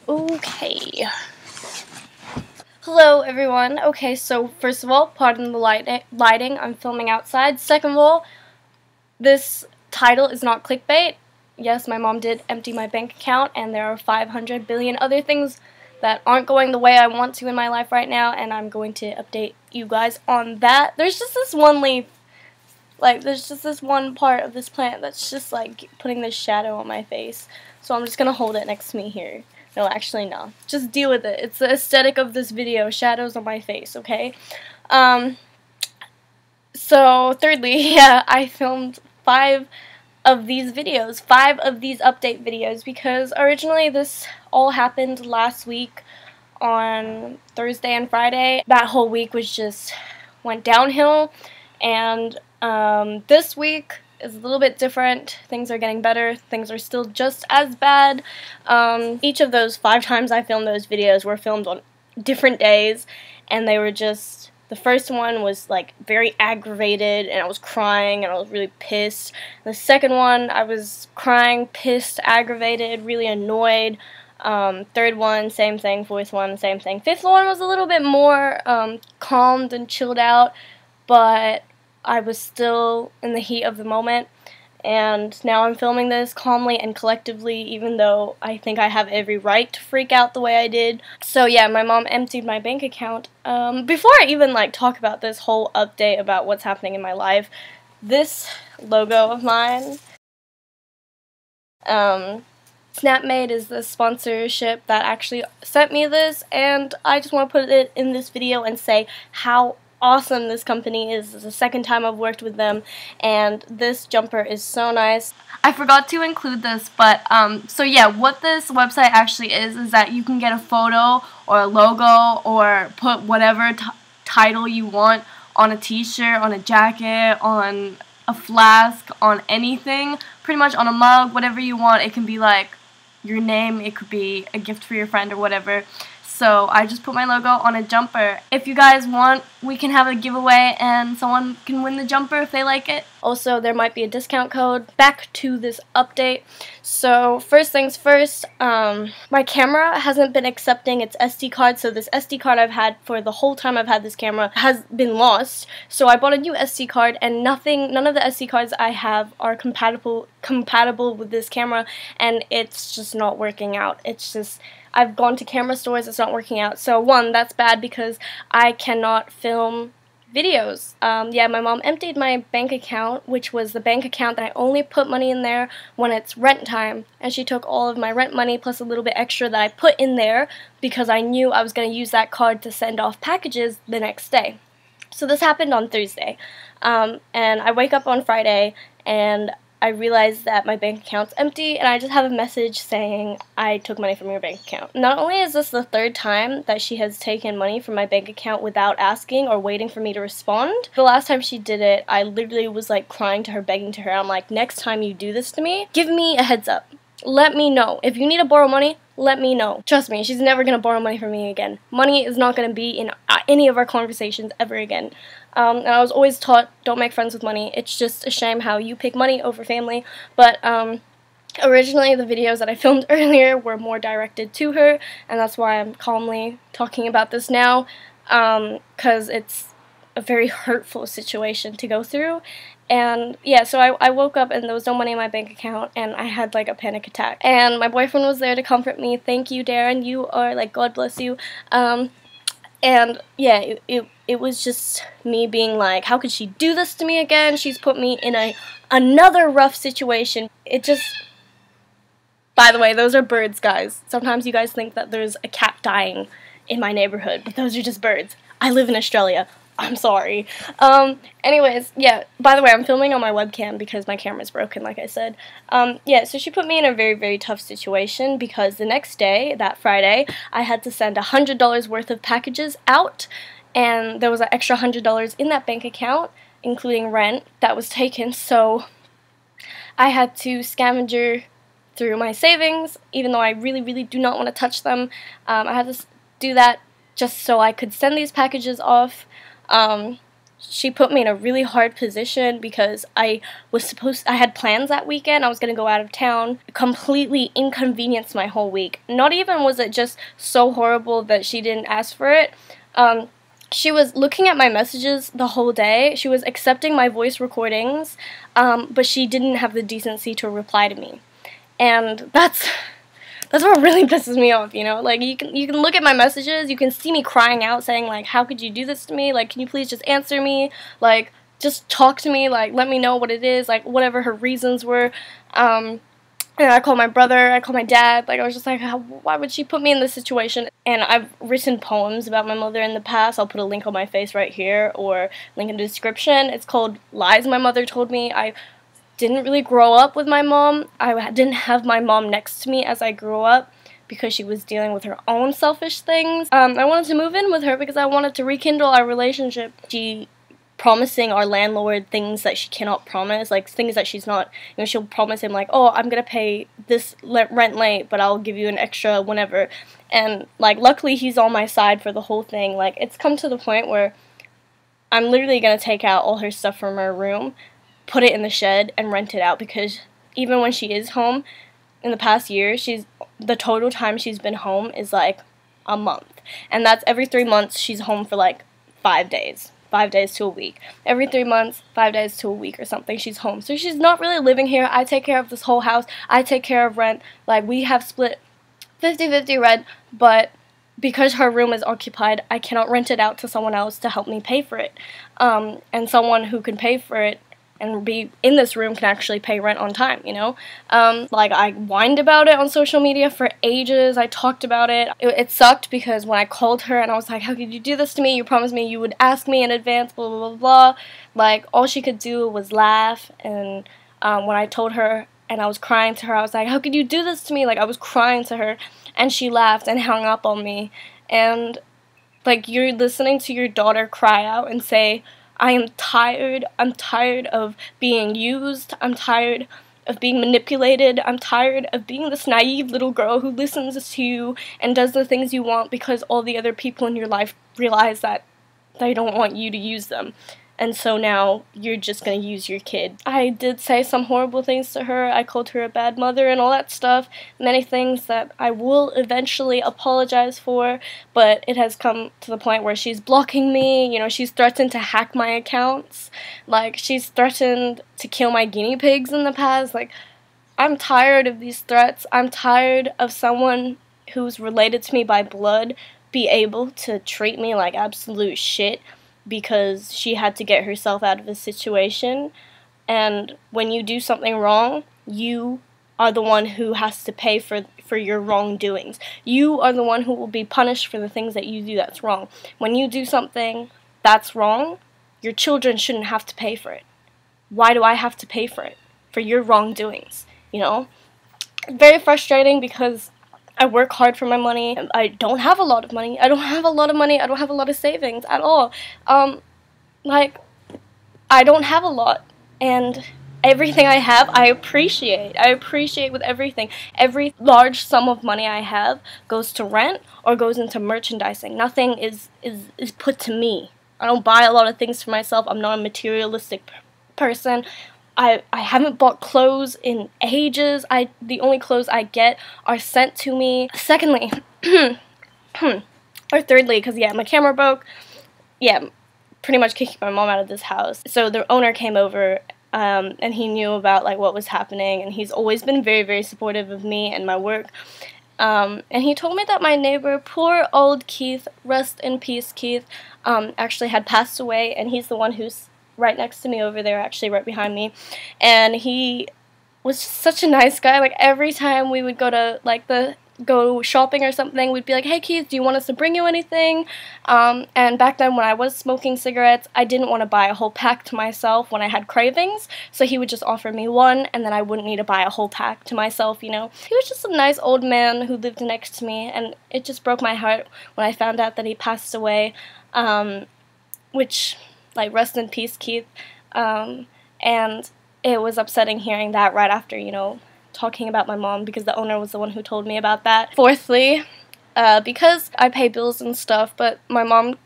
Okay. Hello, everyone. Okay, so first of all, pardon the lighting. I'm filming outside. Second of all, this title is not clickbait. Yes, my mom did empty my bank account, and there are 500 billion other things that aren't going the way I want to in my life right now, and I'm going to update you guys on that. There's just this one leaf, there's just this one part of this plant that's just, putting this shadow on my face. So I'm just gonna hold it next to me here. No, actually, no. Just deal with it. It's the aesthetic of this video, shadows on my face, okay? So, thirdly, yeah, I filmed 5 of these videos, 5 of these update videos, because originally this all happened last week on Thursday and Friday. That whole week went downhill, and this week is a little bit different. Things are getting better. Things are still just as bad. Each of those 5 times I filmed those videos were filmed on different days, and they were just, the first one was very aggravated, and I was crying, and I was really pissed. The second one, I was crying, pissed, aggravated, really annoyed. Third one, same thing. Fourth one, same thing. Fifth one was a little bit more calmed and chilled out, but I was still in the heat of the moment, and now I'm filming this calmly and collectively, even though I think I have every right to freak out the way I did. So yeah, my mom emptied my bank account. Before I even talk about this whole update about what's happening in my life, this logo of mine, Snapmade is the sponsorship that actually sent me this, and I just want to put it in this video and say how awesome this company is. This is the second time I've worked with them, and this jumper is so nice. I forgot to include this, but so yeah, what this website actually is that you can get a photo or a logo or put whatever title you want on a t-shirt, on a jacket, on a flask, on anything, pretty much on a mug, whatever you want. It can be your name, it could be a gift for your friend or whatever. So I just put my logo on a jumper. If you guys want, we can have a giveaway and someone can win the jumper if they like it. Also, there might be a discount code. Back to this update. So first things first, my camera hasn't been accepting its SD card, so this SD card I've had for the whole time I've had this camera has been lost. So I bought a new SD card, and none of the SD cards I have are compatible with this camera, and it's just not working out. It's just, I've gone to camera stores, it's not working out. So one, that's bad because I cannot film videos. Yeah, my mom emptied my bank account, which was the bank account that I only put money in there when it's rent time. And she took all of my rent money plus a little bit extra that I put in there because I knew I was going to use that card to send off packages the next day. So this happened on Thursday. And I wake up on Friday and I realized that my bank account's empty, and I just have a message saying I took money from your bank account. Not only is this the 3rd time that she has taken money from my bank account without asking or waiting for me to respond, the last time she did it, I literally was crying to her, begging to her. I'm like, next time you do this to me, give me a heads up. Let me know. If you need to borrow money, let me know. Trust me, she's never going to borrow money from me again. Money is not going to be in any of our conversations ever again. And I was always taught, don't make friends with money. It's just a shame how you pick money over family. But originally the videos that I filmed earlier were more directed to her, and that's why I'm calmly talking about this now, because it's a very hurtful situation to go through. And yeah, so I woke up and there was no money in my bank account, and I had a panic attack. And my boyfriend was there to comfort me. Thank you, Darren. You are God bless you. And yeah, it was just me being like, how could she do this to me again? She's put me in another rough situation. It just, by the way, those are birds, guys. Sometimes you guys think that there's a cat dying in my neighborhood, but those are just birds. I live in Australia. I'm sorry. Anyways, yeah, by the way, I'm filming on my webcam because my camera's broken, like I said. Yeah, so she put me in a very, very tough situation because the next day, that Friday, I had to send $100 worth of packages out, and there was an extra $100 in that bank account, including rent, that was taken, so I had to scavenger through my savings, even though I really, really do not want to touch them. I had to do that just so I could send these packages off. she put me in a really hard position because I had plans that weekend. I was going to go out of town, completely inconvenienced my whole week. Not even was it just so horrible that she didn't ask for it. She was looking at my messages the whole day. She was accepting my voice recordings, but she didn't have the decency to reply to me. And that's what really pisses me off, you know? Like, you can look at my messages, you can see me crying out, saying, like, how could you do this to me? Like, can you please just answer me? Like, just talk to me, like, let me know what it is, like, whatever her reasons were. And I called my brother, I called my dad, like, I was just like, why would she put me in this situation? And I've written poems about my mother in the past. I'll put a link on my face right here, or link in the description. It's called Lies My Mother Told Me. I didn't really grow up with my mom. I didn't have my mom next to me as I grew up because she was dealing with her own selfish things. I wanted to move in with her because I wanted to rekindle our relationship. She promising our landlord things that she cannot promise, like things that she's not, you know, she'll promise him like, oh, I'm gonna pay this rent late, but I'll give you an extra whenever. And like, luckily he's on my side for the whole thing. Like, it's come to the point where I'm literally gonna take out all her stuff from her room, put it in the shed, and rent it out, because even when she is home, in the past year, the total time she's been home is like a month. And that's every 3 months she's home for like 5 days. 5 days to a week. Every 3 months, 5 days to a week or something, she's home. So she's not really living here. I take care of this whole house. I take care of rent. Like, we have split 50-50 rent, but because her room is occupied, I cannot rent it out to someone else to help me pay for it. And someone who can pay for it and be in this room can actually pay rent on time, you know? Like, I whined about it on social media for ages. I talked about it. It sucked because when I called her and I was like, how could you do this to me? You promised me you would ask me in advance, blah, blah, blah, blah. Like, all she could do was laugh. And when I told her and I was crying to her, I was like, how could you do this to me? Like, I was crying to her, and she laughed and hung up on me. And, like, you're listening to your daughter cry out and say, I'm tired of being used, I'm tired of being manipulated, I'm tired of being this naive little girl who listens to you and does the things you want because all the other people in your life realize that they don't want you to use them. And so now you're just going to use your kid. I did say some horrible things to her. I called her a bad mother and all that stuff. Many things that I will eventually apologize for, but it has come to the point where she's blocking me. You know, she's threatened to hack my accounts. Like, she's threatened to kill my guinea pigs in the past. Like, I'm tired of these threats. I'm tired of someone who's related to me by blood be able to treat me like absolute shit because she had to get herself out of a situation. And when you do something wrong, you are the one who has to pay for your wrongdoings. You are the one who will be punished for the things that you do that's wrong. When you do something that's wrong, your children shouldn't have to pay for it. Why do I have to pay for it? For your wrongdoings, you know? Very frustrating because I work hard for my money. I don't have a lot of money. I don't have a lot of money. I don't have a lot of savings at all. Like, I don't have a lot. And everything I have, I appreciate. I appreciate with everything. Every large sum of money I have goes to rent or goes into merchandising. Nothing is put to me. I don't buy a lot of things for myself. I'm not a materialistic person. I haven't bought clothes in ages. The only clothes I get are sent to me. Secondly, or thirdly, because, yeah, my camera broke. Yeah, pretty much kicking my mom out of this house. So the owner came over, and he knew about, like, what was happening, and he's always been very, very supportive of me and my work. And he told me that my neighbor, poor old Keith, rest in peace, Keith, actually had passed away, and he's the one who's right next to me over there, actually right behind me. And he was such a nice guy. Like, every time we would go to, like, go shopping or something, we'd be like, hey Keith, do you want us to bring you anything? And back then when I was smoking cigarettes, I didn't want to buy a whole pack to myself when I had cravings, so he would just offer me one, and then I wouldn't need to buy a whole pack to myself, you know. He was just a nice old man who lived next to me, and it just broke my heart when I found out that he passed away, which, like, rest in peace, Keith. And it was upsetting hearing that right after, you know, talking about my mom, because the owner was the one who told me about that. Fourthly, because I pay bills and stuff, but my mom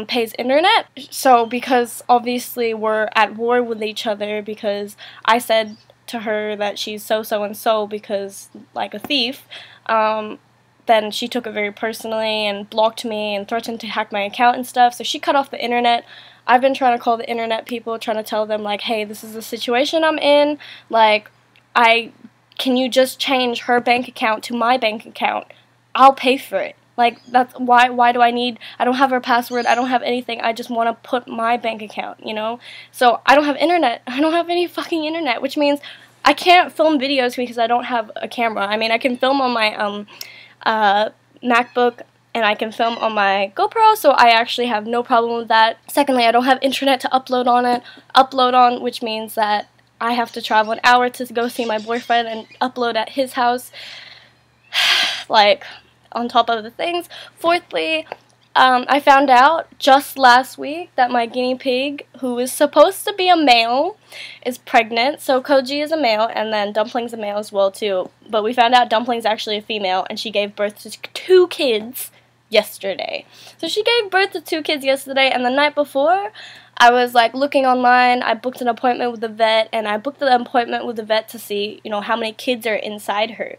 pays internet. So because obviously we're at war with each other because I said to her that she's so because like a thief, then she took it very personally and blocked me and threatened to hack my account and stuff. So she cut off the internet. I've been trying to call the internet people, trying to tell them like, hey, this is the situation I'm in. Like, can you just change her bank account to my bank account? I'll pay for it. Like, that's why do I don't have her password, I don't have anything, I just want to put my bank account, you know? So I don't have internet, I don't have any fucking internet, which means I can't film videos because I don't have a camera. I mean, I can film on my MacBook, and I can film on my GoPro, so I actually have no problem with that. Secondly, I don't have internet to upload on, which means that I have to travel an hour to go see my boyfriend and upload at his house. Like, on top of the things. Fourthly, I found out just last week that my guinea pig, who is supposed to be a male, is pregnant. So Koji is a male, and then Dumpling's a male as well too. But we found out Dumpling's actually a female, and she gave birth to 2 kids yesterday. So she gave birth to 2 kids yesterday, and the night before, I was like looking online. I booked an appointment with the vet, and I booked the appointment with the vet to see, you know, how many kids are inside her.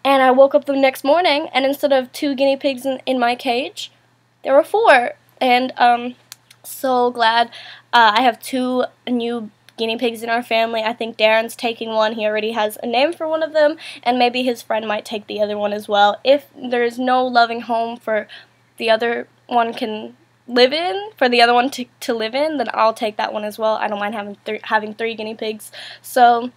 And I woke up the next morning, and instead of 2 guinea pigs in my cage, there were 4. And so glad. I have 2 new guinea pigs in our family. I think Darren's taking one. He already has a name for one of them, and maybe his friend might take the other one as well. If there's no loving home for the other one can live in, for the other one to live in, then I'll take that one as well. I don't mind having 3 guinea pigs. So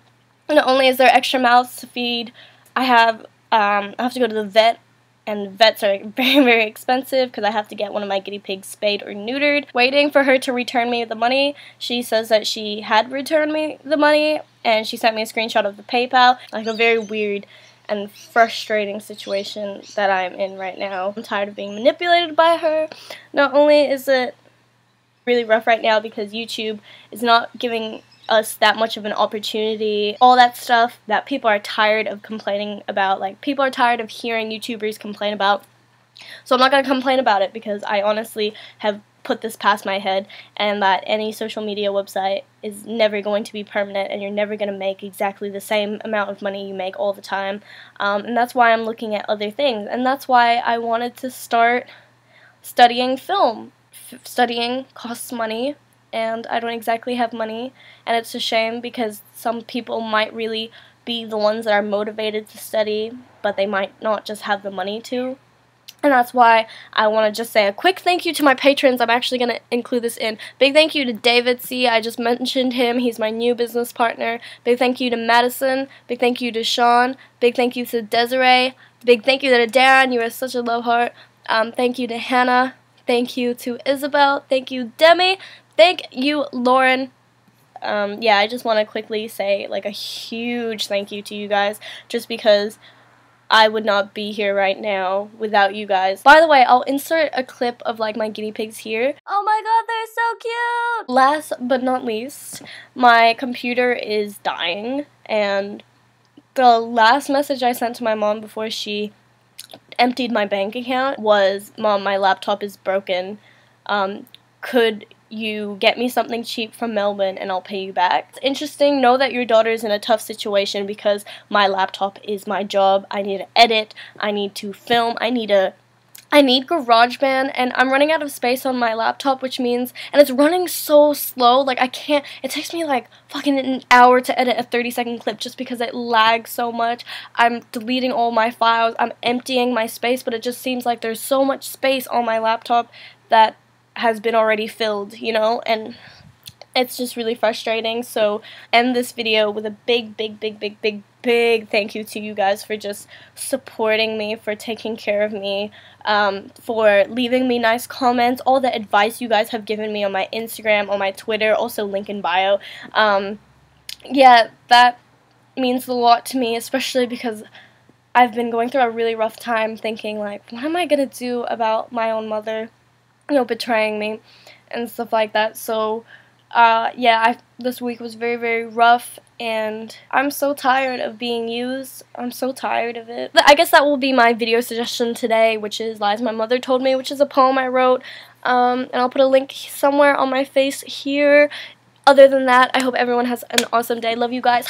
not only is there extra mouths to feed, I have to go to the vet, and vets are very expensive because I have to get one of my guinea pigs spayed or neutered. Waiting for her to return me the money. She says that she had returned me the money, and she sent me a screenshot of the PayPal. Like, a very weird and frustrating situation that I'm in right now. I'm tired of being manipulated by her. Not only is it really rough right now because YouTube is not giving us that much of an opportunity, all that stuff that people are tired of complaining about. Like, people are tired of hearing YouTubers complain about. So I'm not going to complain about it because I honestly have put this past my head, and that any social media website is never going to be permanent, and you're never going to make exactly the same amount of money you make all the time. And that's why I'm looking at other things, and that's why I wanted to start studying film. Studying costs money, and I don't exactly have money, and it's a shame because some people might really be the ones that are motivated to study, but they might not just have the money to. And that's why I want to just say a quick thank you to my patrons. I'm actually going to include this in. Big thank you to David C. I just mentioned him. He's my new business partner. Big thank you to Madison. Big thank you to Sean. Big thank you to Desiree. Big thank you to Darren. You are such a love heart. Thank you to Hannah. Thank you to Isabel. Thank you, Demi. Thank you, Lauren. Yeah, I just want to quickly say, like, a huge thank you to you guys, just because I would not be here right now without you guys. By the way, I'll insert a clip of, like, my guinea pigs here. Oh my god, they're so cute! Last but not least, my computer is dying, and the last message I sent to my mom before she emptied my bank account was, Mom, my laptop is broken. Could you get me something cheap from Melbourne and I'll pay you back? It's interesting. Know that your daughter's in a tough situation because my laptop is my job. I need to edit. I need to film. I need GarageBand, and I'm running out of space on my laptop, which means, and it's running so slow, like I can't, it takes me like fucking an hour to edit a 30-second clip just because it lags so much. I'm deleting all my files. I'm emptying my space, but it just seems like there's so much space on my laptop that has been already filled, you know, and it's just really frustrating. So end this video with a big thank you to you guys for just supporting me, for taking care of me, for leaving me nice comments, all the advice you guys have given me on my Instagram, on my Twitter, also link in bio. Yeah, that means a lot to me, especially because I've been going through a really rough time thinking, like, what am I gonna do about my own mother, you know, betraying me and stuff like that. So yeah, this week was very rough, and I'm so tired of being used. I'm so tired of it. I guess that will be my video suggestion today, which is Lies My Mother Told Me, which is a poem I wrote, and I'll put a link somewhere on my face here. Other than that, I hope everyone has an awesome day. Love you guys.